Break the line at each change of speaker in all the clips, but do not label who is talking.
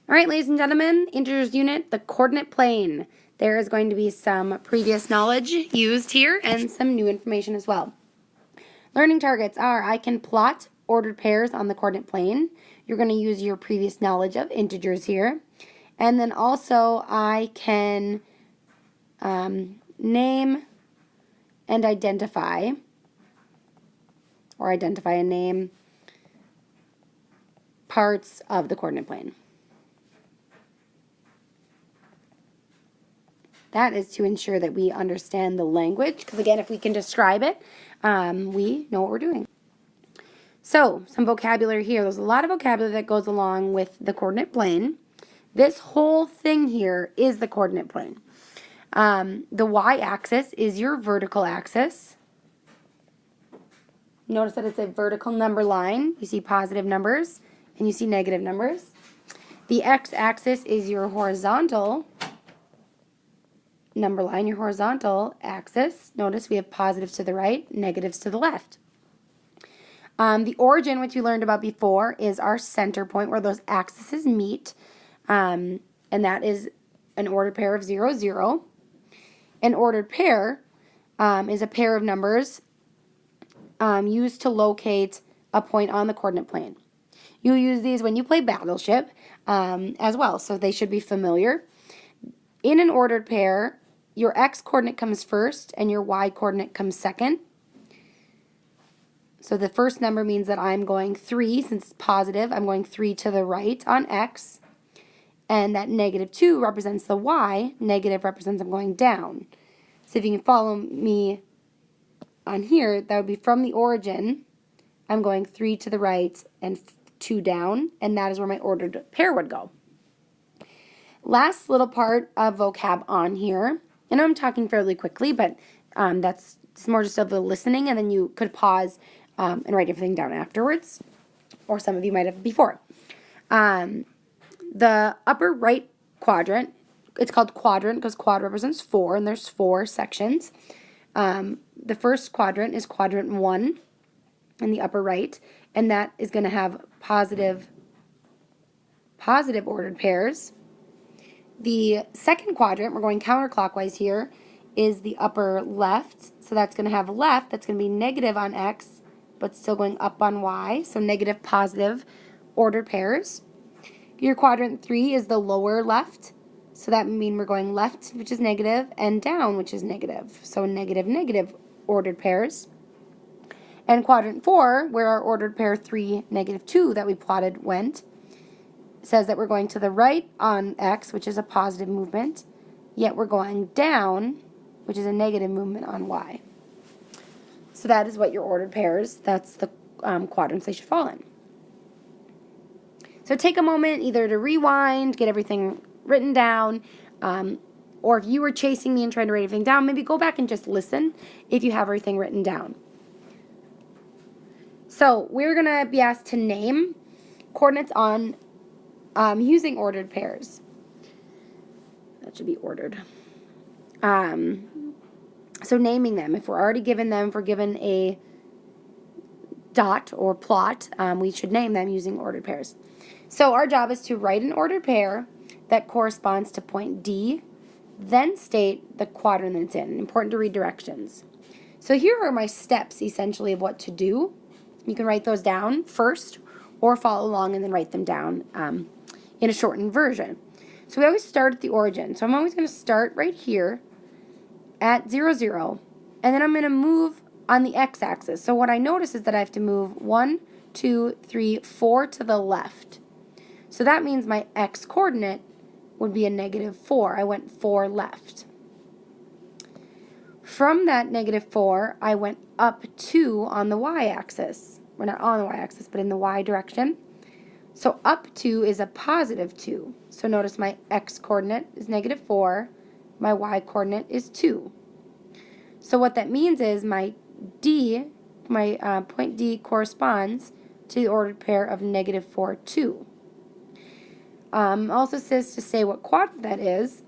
All right, ladies and gentlemen, integers unit, the coordinate plane. There is going to be some previous knowledge used here and some new information as well. Learning targets are I can plot ordered pairs on the coordinate plane. You're going to use your previous knowledge of integers here. And then also I can name and identify, or identify and name parts of the coordinate plane. That is to ensure that we understand the language, because again, if we can describe it, we know what we're doing. So, some vocabulary here. There's a lot of vocabulary that goes along with the coordinate plane. This whole thing here is the coordinate plane. The y-axis is your vertical axis. Notice that it's a vertical number line. You see positive numbers and you see negative numbers. The x-axis is your horizontal number line, your horizontal axis. Notice we have positives to the right, negatives to the left. The origin, which we learned about before, is our center point where those axes meet, and that is an ordered pair of 0, 0. An ordered pair is a pair of numbers used to locate a point on the coordinate plane. You use these when you play Battleship as well, so they should be familiar. In an ordered pair, your x-coordinate comes first and your y-coordinate comes second. So the first number means that I'm going 3, since it's positive, I'm going 3 to the right on x. And that -2 represents the y, negative represents I'm going down. So if you can follow me on here, that would be from the origin, I'm going 3 to the right and 2 down, and that is where my ordered pair would go. Last little part of vocab on here. I know I'm talking fairly quickly, but that's more just of the listening, and then you could pause and write everything down afterwards, or some of you might have before. The upper right quadrant, it's called quadrant because quad represents 4, and there's 4 sections. The first quadrant is quadrant 1 in the upper right, and that is going to have positive ordered pairs. The second quadrant, we're going counterclockwise here, is the upper left. So that's going to have left, that's going to be negative on x, but still going up on y. So negative, positive ordered pairs. Your quadrant 3 is the lower left. So that means we're going left, which is negative, and down, which is negative. So negative, negative ordered pairs. And quadrant 4, where our ordered pair 3, -2 that we plotted went, says that we're going to the right on x, which is a positive movement, yet we're going down, which is a negative movement on y. So that is what your ordered pairs, that's the quadrants they should fall in. So take a moment either to rewind, get everything written down, or if you were chasing me and trying to write everything down, maybe go back and just listen if you have everything written down. So we're going to be asked to name coordinates on using ordered pairs. That should be ordered. So naming them, if we're already given them, if we're given a dot or plot, we should name them using ordered pairs. So our job is to write an ordered pair that corresponds to point D, then state the quadrant that it's in. Important to read directions. So here are my steps, essentially, of what to do. You can write those down first or follow along and then write them down in a shortened version. So we always start at the origin. So I'm always going to start right here at 0, 0, and then I'm going to move on the x-axis. So what I notice is that I have to move 1, 2, 3, 4 to the left. So that means my x-coordinate would be a -4. I went 4 left. From that -4, I went up 2 on the y-axis. We're not on the y-axis, but in the y direction. So up 2 is a +2. So notice my x-coordinate is -4. My y-coordinate is 2. So what that means is my D, point D corresponds to the ordered pair of -4, 2. Also says to say what quadrant that is.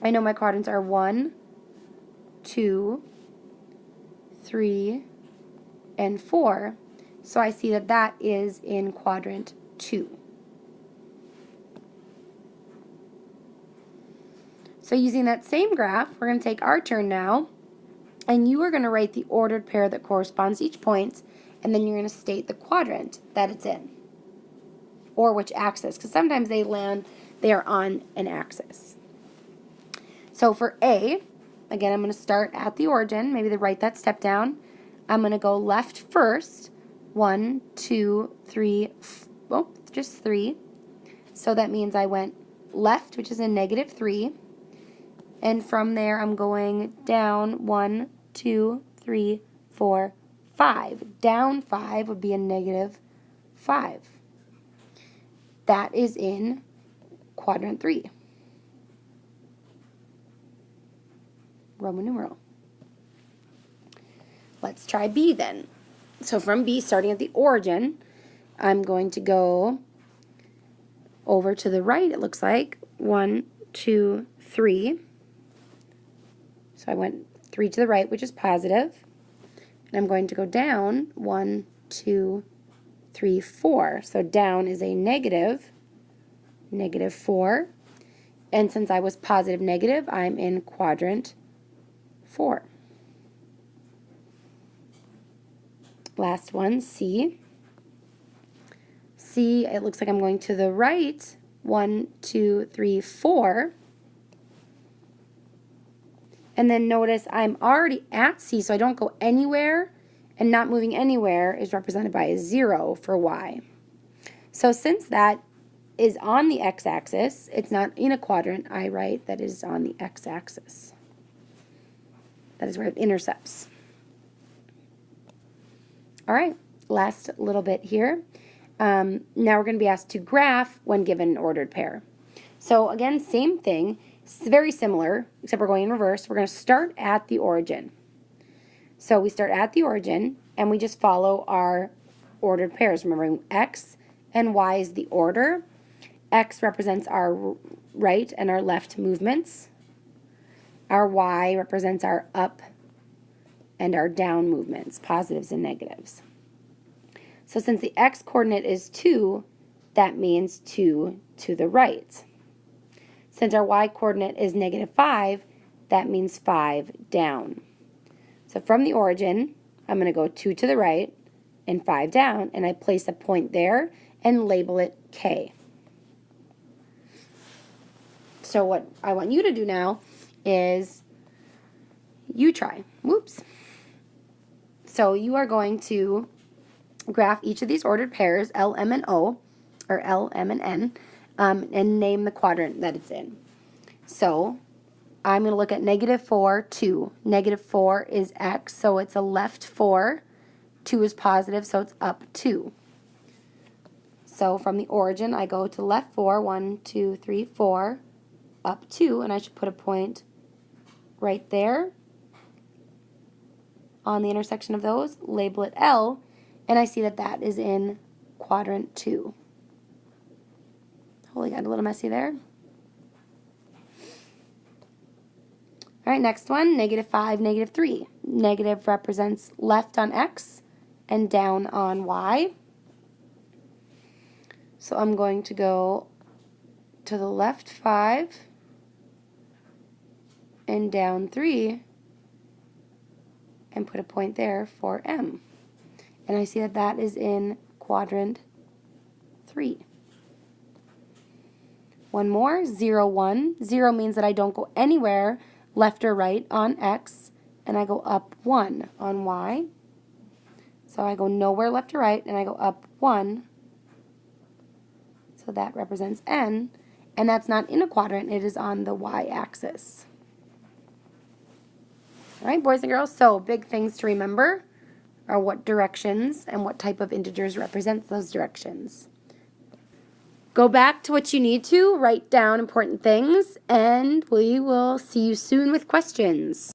I know my quadrants are 1, 2, 3, and 4. So I see that that is in quadrant 2. So using that same graph, we're going to take our turn now, and you are going to write the ordered pair that corresponds to each point, and then you're going to state the quadrant that it's in, or which axis, because sometimes they are on an axis. So for A, again, I'm going to start at the origin. Maybe they write that step down. I'm going to go left first. 1, 2, 3, just 3. So that means I went left, which is a -3. And from there, I'm going down 1, 2, 3, 4, 5. Down 5 would be a -5. That is in quadrant 3. Roman numeral. Let's try B then. So from B, starting at the origin, I'm going to go over to the right, it looks like. 1, 2, 3. So I went 3 to the right, which is positive. And I'm going to go down 1, 2, 3, 4. So down is a -4. And since I was positive negative, I'm in quadrant 4. Last one, C. C, it looks like I'm going to the right. 1, 2, 3, 4. And then notice I'm already at C, so I don't go anywhere, and not moving anywhere is represented by a 0 for Y. So since that is on the x-axis, it's not in a quadrant, I write that is on the x-axis. That is where it intercepts. All right, last little bit here. Now we're going to be asked to graph when given an ordered pair. So again, same thing. It's very similar, except we're going in reverse. We're going to start at the origin. So we start at the origin, and we just follow our ordered pairs. Remembering x and y is the order. X represents our right and our left movements. Our y represents our up and our down movements, positives and negatives. So since the x coordinate is 2, that means 2 to the right. Since our y coordinate is -5, that means 5 down. So from the origin, I'm going to go 2 to the right and 5 down, and I place a point there and label it K. So what I want you to do now is you try. Whoops. So you are going to graph each of these ordered pairs, L, M, and O, or L, M, and N, and name the quadrant that it's in. So I'm going to look at -4, 2. -4 is x, so it's a left 4. 2 is positive, so it's up 2. So from the origin, I go to left 4, 1, 2, 3, 4, up 2, and I should put a point right there on the intersection of those, label it L, and I see that that is in quadrant 2. Holy, got a little messy there. All right, next one, -5, -3. Negative represents left on x and down on y. So I'm going to go to the left 5 and down 3 and put a point there for M. And I see that that is in quadrant 3. One more, 0, 1. 0 means that I don't go anywhere left or right on x, and I go up 1 on y. So I go nowhere left or right, and I go up 1. So that represents N, and that's not in a quadrant, it is on the y-axis. All right, boys and girls, so big things to remember are what directions and what type of integers represents those directions. Go back to what you need to, write down important things, and we will see you soon with questions.